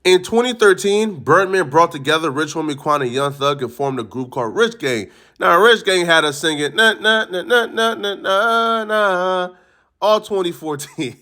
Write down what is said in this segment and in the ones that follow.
In 2013, Birdman brought together Rich Homie Quan and Young Thug and formed a group called Rich Gang. Now, Rich Gang had us singing na na na na na na na na all 2014.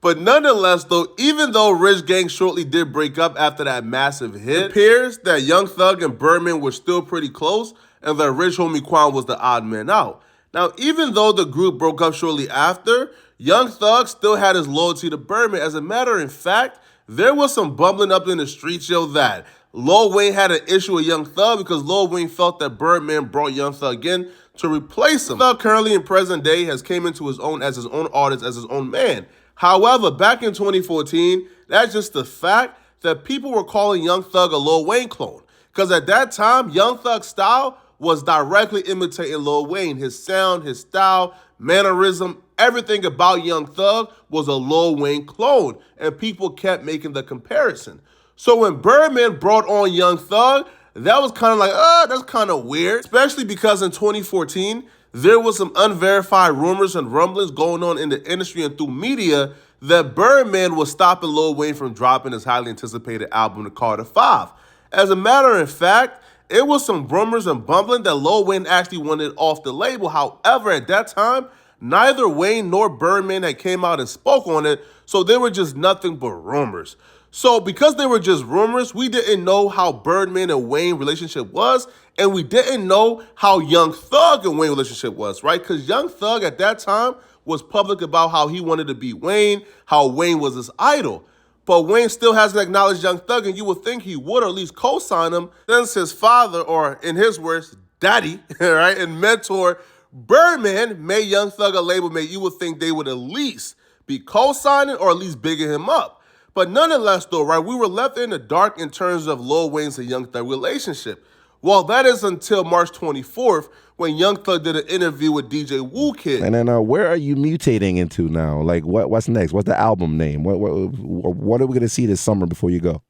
But nonetheless, though, even though Rich Gang shortly did break up after that massive hit, it appears that Young Thug and Birdman were still pretty close and that Rich Homie Quan was the odd man out. Now, even though the group broke up shortly after, Young Thug still had his loyalty to Birdman. As a matter of fact, there was some bumbling up in the streets, yo, that Lil Wayne had an issue with Young Thug because Lil Wayne felt that Birdman brought Young Thug in to replace him. Thug currently in present day has came into his own as his own artist, as his own man. However, back in 2014, that's just the fact that people were calling Young Thug a Lil Wayne clone. Because at that time, Young Thug's style was directly imitating Lil Wayne. His sound, his style, mannerism, everything about Young Thug was a Lil Wayne clone. And people kept making the comparison. So when Birdman brought on Young Thug, that was kind of like, that's kind of weird. Especially because in 2014, there was some unverified rumors and rumblings going on in the industry and through media that Birdman was stopping Lil Wayne from dropping his highly anticipated album, The Carter 5. As a matter of fact, it was some rumors and bumbling that Lil Wayne actually wanted off the label. However, at that time, neither Wayne nor Birdman had came out and spoke on it, so they were just nothing but rumors. So because they were just rumors, we didn't know how Birdman and Wayne relationship was, and we didn't know how Young Thug and Wayne relationship was, right? Because Young Thug at that time was public about how he wanted to be Wayne, how Wayne was his idol. But Wayne still hasn't acknowledged Young Thug, and you would think he would, or at least co-sign him, since his father, or in his words, daddy, right, and mentor, Birdman made Young Thug a label mate. You would think they would at least be co-signing or at least bigging him up. But nonetheless, though, right, we were left in the dark in terms of Lil Wayne's and Young Thug relationship. Well, that is until March 24th, when Young Thug did an interview with DJ Woo Kid. And then where are you mutating into now? Like, what's next? What's the album name? What are we going to see this summer before you go?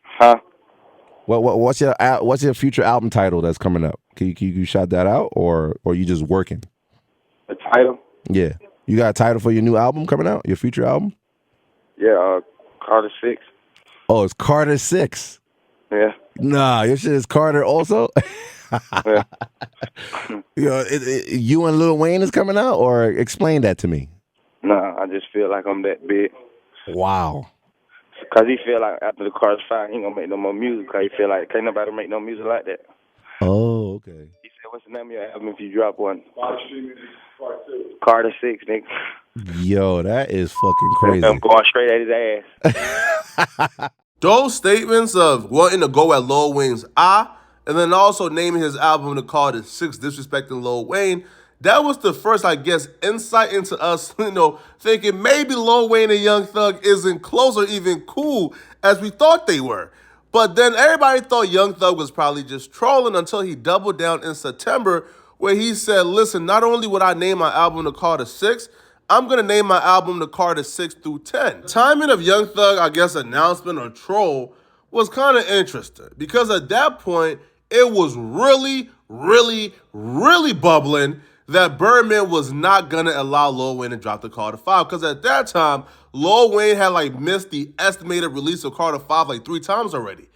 Huh? What's your future album title that's coming up? Can you shout that out, or you just working? The title? Yeah. You got a title for your new album coming out? Your future album? Yeah, Carter 6. Oh, it's Carter 6. Yeah. Nah, your shit is Carter also? Yeah. You and Lil Wayne is coming out, or explain that to me. Nah, I just feel like I'm that big. Wow. Because he feel like after the Carter 5, he ain't going to make no more music. Because he feel like can't nobody make no music like that. Oh, okay. He said, what's the name of your album if you drop one? Carter 6, nigga. Yo, that is fucking crazy. I'm going straight at his ass. Those statements of wanting to go at Lil Wayne's and then also naming his album The Carter 6, disrespecting Lil Wayne, that was the first, I guess, insight into us, thinking maybe Lil Wayne and Young Thug isn't close or even cool as we thought they were. But then everybody thought Young Thug was probably just trolling until he doubled down in September, where he said, listen, not only would I name my album The Carter 6, I'm going to name my album The Carter 6 through 10. Timing of Young Thug, I guess, announcement or troll was kind of interesting because at that point, it was really, really, really bubbling that Birdman was not going to allow Lil Wayne to drop the Carter 5 because at that time, Lil Wayne had missed the estimated release of Carter 5 3 times already.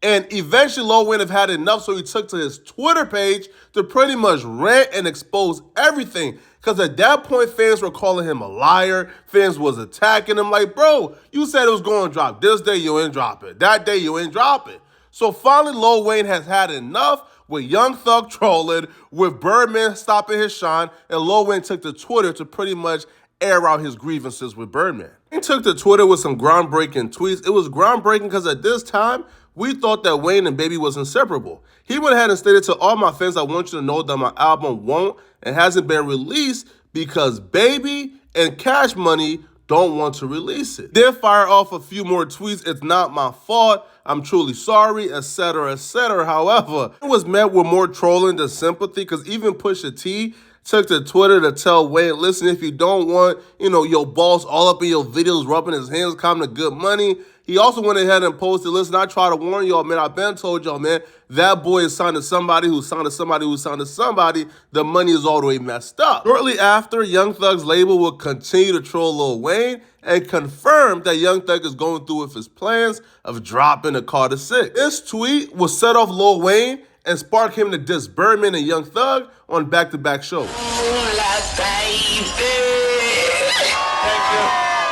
And eventually Lil Wayne had enough, so he took to his Twitter page to pretty much rant and expose everything. Because at that point, fans were calling him a liar. Fans was attacking him like, bro, you said it was going to drop. This day, you ain't drop it. That day, you ain't drop it. So finally, Lil Wayne has had enough with Young Thug trolling, with Birdman stopping his shine, and Lil Wayne took to Twitter to pretty much air out his grievances with Birdman. He took to Twitter with some groundbreaking tweets. It was groundbreaking because at this time, we thought that Wayne and Baby was inseparable. He went ahead and stated to all my fans, I want you to know that my album won't and hasn't been released because Baby and Cash Money don't want to release it. Then fire off a few more tweets. It's not my fault. I'm truly sorry, etc., etc. However, it was met with more trolling than sympathy because even Pusha T took to Twitter to tell Wayne, listen, if you don't want, your boss all up in your videos, rubbing his hands, coming to good money. He also went ahead and posted, listen, I try to warn y'all, man. I've been told y'all, man, that boy is signed to somebody who's signed to somebody who's signed to somebody. The money is all the way messed up. Shortly after, Young Thug's label will continue to troll Lil Wayne and confirm that Young Thug is going through with his plans of dropping a Carter 6. This tweet will set off Lil Wayne and spark him to diss Birdman and Young Thug on back-to-back shows. Thank you.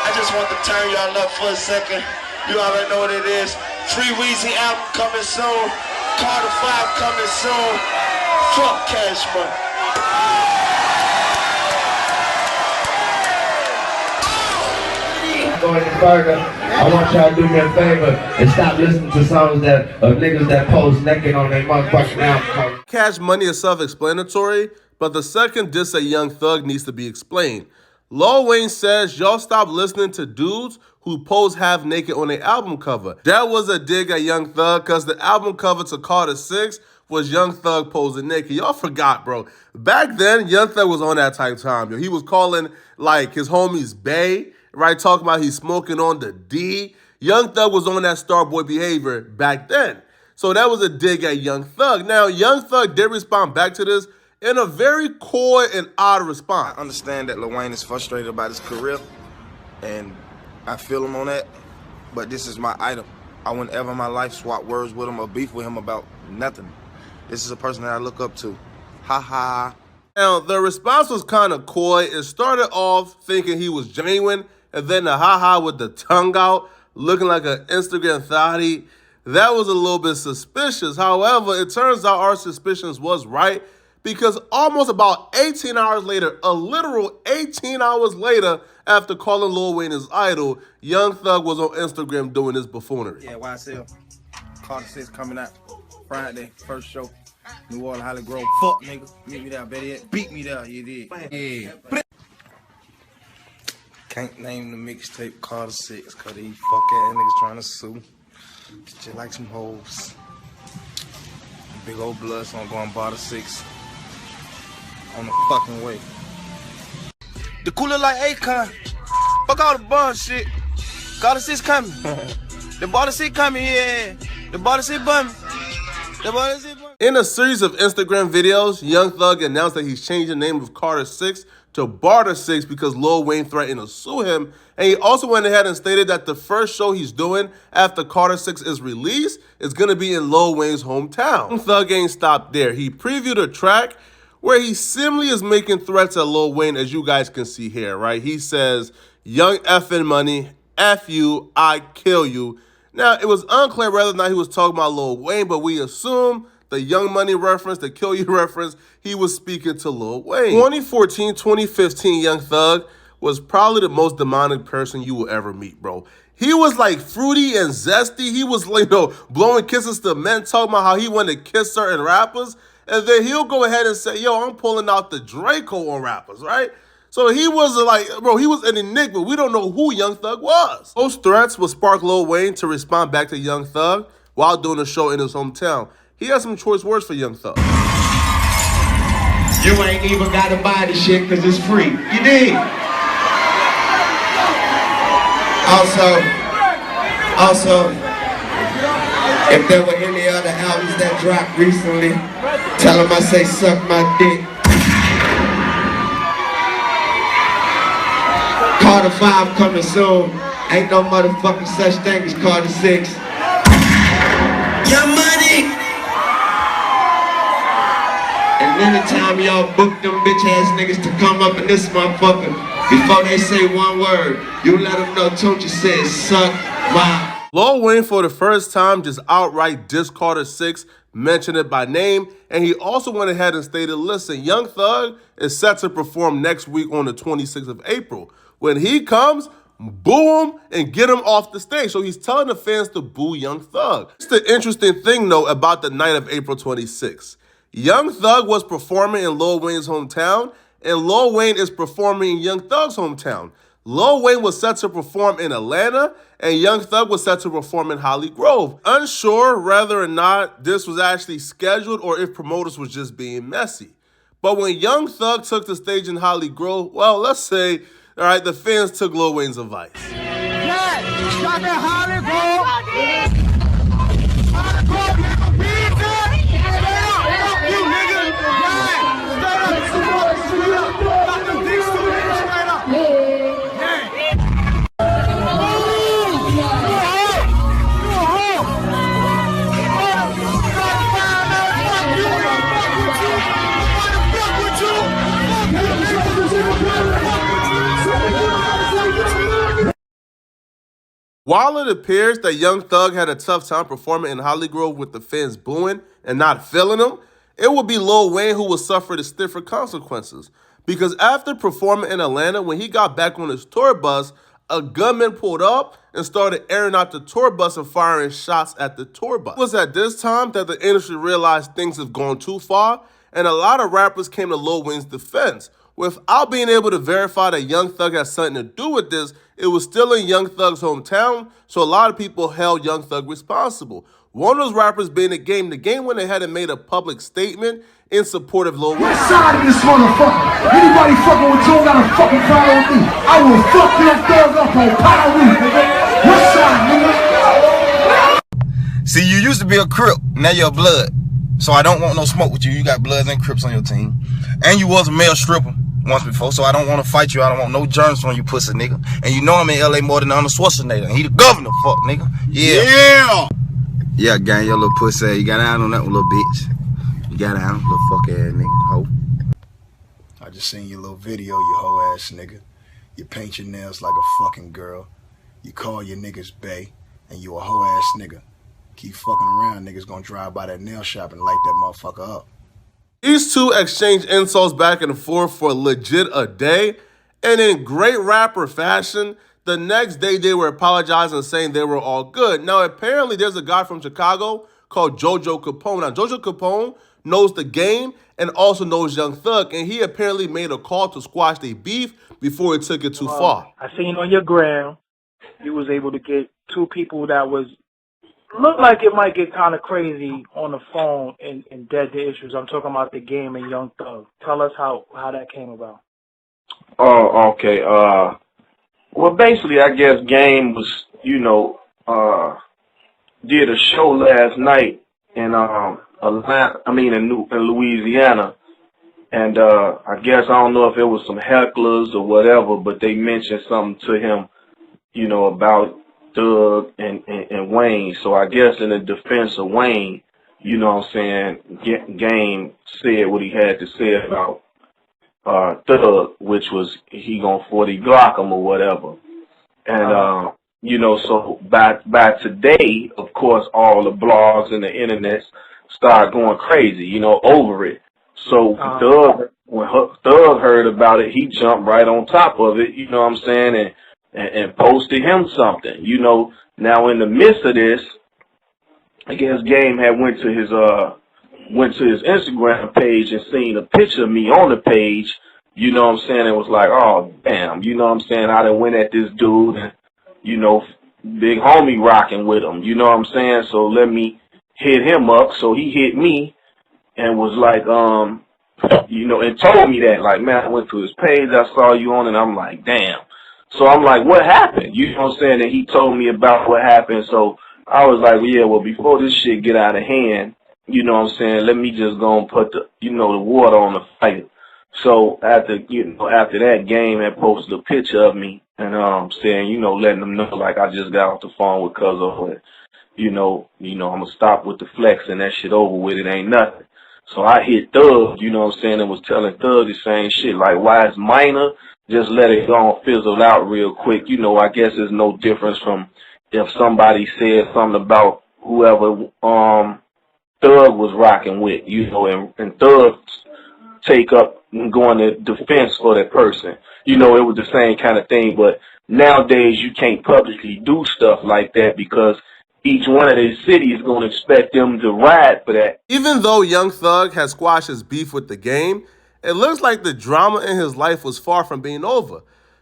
I just want to turn y'all up for a second. You already know what it is. Free Weezy album coming soon. Carter 5 coming soon. Fuck Cash Money. Going further, I want y'all to do me a favor and stop listening to songs of niggas that pose naked on their motherfucking album. Cash Money is self-explanatory, but the second diss at Young Thug needs to be explained. Lil Wayne says, y'all stop listening to dudes who pose half naked on their album cover. That was a dig at Young Thug, because the album cover to Carter 6 was Young Thug posing naked. Y'all forgot, bro. Back then, Young Thug was on that type time. Yo. He was calling, like, his homies bae, right? Talking about he's smoking on the D. Young Thug was on that Starboy behavior back then. So that was a dig at Young Thug. Now, Young Thug did respond back to this in a very coy and odd response. I understand that Lil Wayne is frustrated about his career, and I feel him on that, but this is my item. I wouldn't ever in my life swap words with him or beef with him about nothing. This is a person that I look up to. Ha ha. Now, the response was kind of coy. It started off thinking he was genuine, and then the ha-ha with the tongue out, looking like an Instagram thotty. That was a little bit suspicious. However, it turns out our suspicions was right, because almost about 18 hours later, a literal 18 hours later, after calling Lil Wayne his idol, Young Thug was on Instagram doing his buffoonery. Yeah, YSL. Carter 6 coming out Friday, first show. New Orleans, Holly Grove. Fuck, nigga. Meet me there, better yet. Beat me there, you did. Yeah. Can't name the mixtape Carter 6, cause these fuck ass niggas trying to sue. Just like some hoes. Big old blood, so I'm going Carter 6 on the fucking way. The cooler like Akon. Fuck all the bum shit. Carter 6 coming. The Carter 6 coming here. The Carter 6 bum. The Carter 6 bum. In a series of Instagram videos, Young Thug announced that he's changed the name of Carter 6 to Barter 6 because Lil Wayne threatened to sue him. And he also went ahead and stated that the first show he's doing after Carter 6 is released is going to be in Lil Wayne's hometown. Young Thug ain't stopped there. He previewed a track where he seemingly is making threats at Lil Wayne, as you guys can see here, right? He says, Young effing money, F you, I kill you. Now, it was unclear whether or not he was talking about Lil Wayne, but we assume the Young Money reference, the Kill You reference, he was speaking to Lil Wayne. 2014, 2015 Young Thug was probably the most demonic person you will ever meet, bro. He was like fruity and zesty. He was, blowing kisses to men, talking about how he wanted to kiss certain rappers. And then he'll go ahead and say, yo, I'm pulling out the Draco on rappers, right? So he was he was an enigma. We don't know who Young Thug was. Those threats would spark Lil Wayne to respond back to Young Thug while doing a show in his hometown. He has some choice words for Young Thug. You ain't even gotta buy the shit cause it's free. You dig? Also, if there were any other albums that dropped recently, tell them I say suck my dick. Carter 5 coming soon. Ain't no motherfucking such thing as Carter 6. Your money! And anytime y'all book them bitch ass niggas to come up in this motherfucker, before they say one word, you let them know Tunchi says suck my. Lil Wayne, for the first time, just outright dissed Carter 6, mentioned it by name, and he also went ahead and stated, listen, Young Thug is set to perform next week on the 26th of April. When he comes, boo him and get him off the stage. So he's telling the fans to boo Young Thug. It's the interesting thing, though, about the night of April 26th. Young Thug was performing in Lil Wayne's hometown, and Lil Wayne is performing in Young Thug's hometown. Lil Wayne was set to perform in Atlanta, and Young Thug was set to perform in Holly Grove. Unsure whether or not this was actually scheduled or if promoters was just being messy. But when Young Thug took the stage in Holly Grove, well, let's say, all right, the fans took Lil Wayne's advice. While it appears that Young Thug had a tough time performing in Holly Grove with the fans booing and not feeling him, it would be Lil Wayne who would suffer the stiffer consequences. Because after performing in Atlanta, when he got back on his tour bus, a gunman pulled up and started airing out the tour bus and firing shots at the tour bus. It was at this time that the industry realized things have gone too far, and a lot of rappers came to Lil Wayne's defense. Without being able to verify that Young Thug had something to do with this, it was still in Young Thug's hometown, so a lot of people held Young Thug responsible. One of those rappers being the Game went ahead and made a public statement in support of Lil Wayne. What side of this motherfucker? Anybody fucking with you got a fucking problem with me? I will fuck Young Thug up on Power Week, nigga. What side, nigga? See, you used to be a Crip, now you're a Blood. So I don't want no smoke with you. You got Bloods and Crips on your team. And you was a male stripper once before, so I don't want to fight you. I don't want no germs on you, pussy nigga. And you know I'm in LA more than Arnold Schwarzenegger. He the governor, fuck nigga. Yeah. Yeah, gang, your little pussy. You got down on that one, little bitch. You got down, little fuck ass nigga, hoe. I just seen your little video, you hoe ass nigga. You paint your nails like a fucking girl. You call your niggas bae, and you a hoe ass nigga. Keep fucking around, niggas gonna drive by that nail shop and light that motherfucker up. These two exchanged insults back and forth for legit a day, and in great rapper fashion, the next day they were apologizing and saying they were all good. Now, apparently there's a guy from Chicago called Jojo Capone. Now, Jojo Capone knows the game and also knows Young Thug, and he apparently made a call to squash their beef before it took it too far. I seen on your gram, you was able to get two people that was look like it might get kind of crazy on the phone and dead to issues. I'm talking about the Game and Young Thug. Tell us how that came about. Oh, okay. Well, basically, I guess Game was, did a show last night in in Louisiana, and I guess I don't know if it was some hecklers or whatever, but they mentioned something to him, about Thug and Wayne. So I guess in the defense of Wayne, Game said what he had to say about Thug, which was he gonna 40 Glock him or whatever. And so by today, of course, all the blogs and the internet started going crazy, over it. So when Thug heard about it, he jumped right on top of it, you know what I'm saying, and posted him something, Now in the midst of this, I guess Game had went to his Instagram page and seen a picture of me on the page, you know what I'm saying, and was like, oh damn, you know what I'm saying, I done went at this dude and, big homie rocking with him, you know what I'm saying, so let me hit him up. So he hit me and was like, and told me that, like, man, I went to his page, I saw you on, and I'm like, damn. So I'm like, what happened? You know what I'm saying? And he told me about what happened. So I was like, well, yeah, well, before this shit get out of hand, you know what I'm saying, let me just go and put the water on the fire. So after that, Game had posted a picture of me and saying, letting them know, like, I just got off the phone with Cuzzo and, I'm gonna stop with the flex and that shit over with, it ain't nothing. So I hit Thug, you know what I'm saying, and was telling Thug the same shit, like, why it's minor, just let it go and fizzle out real quick. I guess there's no difference from if somebody said something about whoever Thug was rocking with, and Thug take up and go into defense for that person. It was the same kind of thing, but nowadays you can't publicly do stuff like that because each one of these cities is going to expect them to ride for that. Even though Young Thug has squashed his beef with the Game, it looks like the drama in his life was far from being over.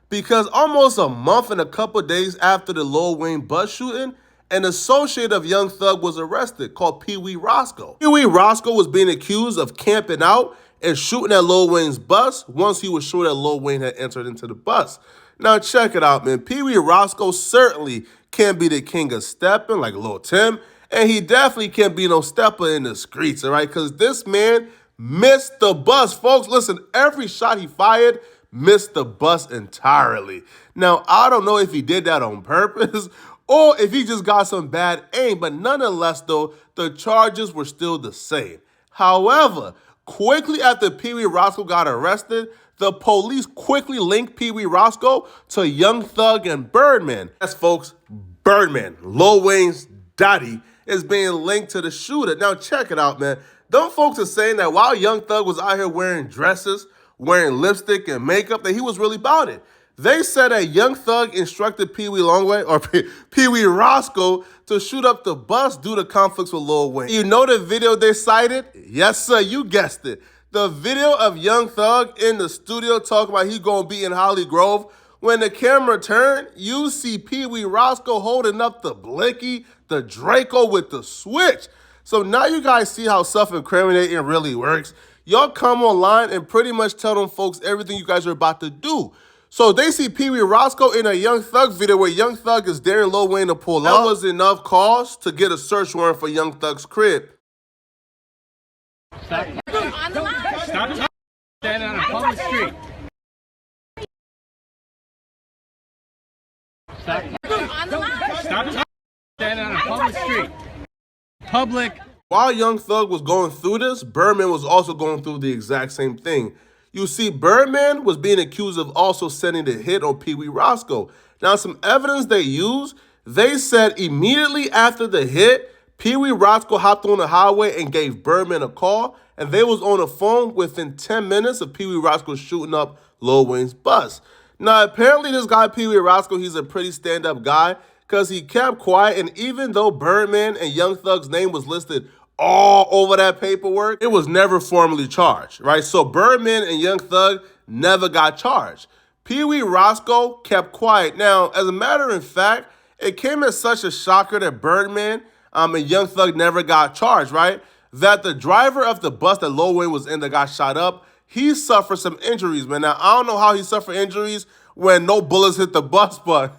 Because almost a month and a couple days after the Lil Wayne bus shooting, an associate of Young Thug was arrested called Pee Wee Roscoe. Pee Wee Roscoe was being accused of camping out and shooting at Lil Wayne's bus once he was sure that Lil Wayne had entered into the bus. Now check it out, man. Pee Wee Roscoe certainly can't be the king of stepping like Lil Tim, and he definitely can't be no stepper in the streets, all right? Because this man missed the bus, folks. Listen, every shot he fired missed the bus entirely. Now, I don't know if he did that on purpose or if he just got some bad aim, but nonetheless, though, the charges were still the same. However, quickly after Pee Wee Roscoe got arrested, the police quickly linked Pee Wee Roscoe to Young Thug and Birdman. Yes, folks, Birdman, Lil Wayne's daddy, is being linked to the shooter. Now, check it out, man. Them folks are saying that while Young Thug was out here wearing dresses, wearing lipstick and makeup, that he was really about it. They said that Young Thug instructed Pee Wee Longway, or Pee Wee Roscoe, to shoot up the bus due to conflicts with Lil Wayne. You know the video they cited? Yes, sir, you guessed it. The video of Young Thug in the studio talking about he gonna be in Holly Grove. When the camera turned, you see Pee Wee Roscoe holding up the blicky, the Draco with the switch. So now you guys see how self-incriminating really works. Y'all come online and pretty much tell them folks everything you guys are about to do. So they see Pee Wee Roscoe in a Young Thug video where Young Thug is daring Lil Wayne to pull up. That was enough cause to get a search warrant for Young Thug's crib. Stop. Stop standing on a public street. Stop. Stop standing on a public street. Public. While Young Thug was going through this, Birdman was also going through the exact same thing. You see, Birdman was being accused of also sending the hit on Pee Wee Roscoe. Now, some evidence they used, they said immediately after the hit, Pee Wee Roscoe hopped on the highway and gave Birdman a call, and they was on the phone within 10 minutes of Pee Wee Roscoe shooting up Lil Wayne's bus. Now, apparently this guy, Pee Wee Roscoe, he's a pretty stand-up guy because he kept quiet, and even though Birdman and Young Thug's name was listed all over that paperwork, it was never formally charged, right? So Birdman and Young Thug never got charged. Pee Wee Roscoe kept quiet. Now, as a matter of fact, it came as such a shocker that Birdman and Young Thug never got charged, right? That the driver of the bus that Lil Wayne was in that got shot up, he suffered some injuries, man. Now, I don't know how he suffered injuries when no bullets hit the bus, but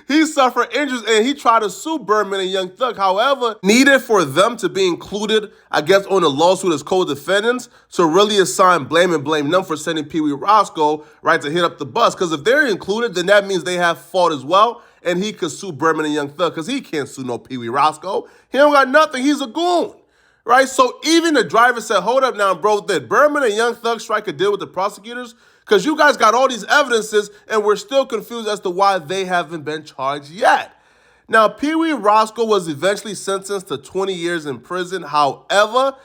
he suffered injuries and he tried to sue Birdman and Young Thug. However, needed for them to be included, I guess, on the lawsuit as co-defendants to really assign blame and blame them for sending Pee Wee Roscoe, right, to hit up the bus. Because if they're included, then that means they have fault as well, and he could sue Birdman and Young Thug because he can't sue no Pee Wee Roscoe. He don't got nothing. He's a goon. Right? So even the driver said, hold up now, bro, did Birdman and Young Thug strike a deal with the prosecutors? Because you guys got all these evidences and we're still confused as to why they haven't been charged yet. Now, Pee Wee Roscoe was eventually sentenced to 20 years in prison. However,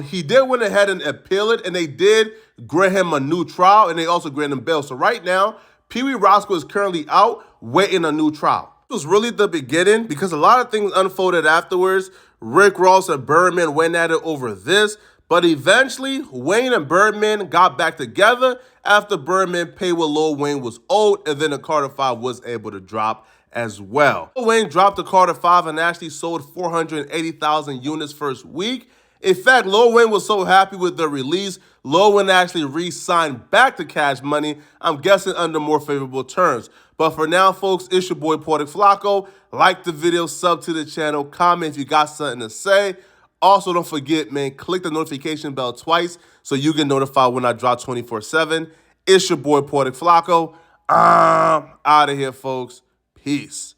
he did went ahead and appeal it, and they did grant him a new trial, and they also granted him bail. So right now, Pee Wee Roscoe is currently out waiting a new trial. It was really the beginning because a lot of things unfolded afterwards. Rick Ross and Birdman went at it over this, but eventually Wayne and Birdman got back together after Birdman paid what Lil Wayne was owed, and then the Carter 5 was able to drop as well. Lil Wayne dropped the Carter 5 and actually sold 480,000 units first week. In fact, Lil Wayne was so happy with the release, Lil Wayne actually re-signed back to Cash Money, I'm guessing under more favorable terms. But for now, folks, it's your boy, Portic Flacco. Like the video, sub to the channel, comment if you got something to say. Also, don't forget, man, click the notification bell twice so you get notified when I drop 24/7. It's your boy, Portic Flacco. I'm out of here, folks. Peace.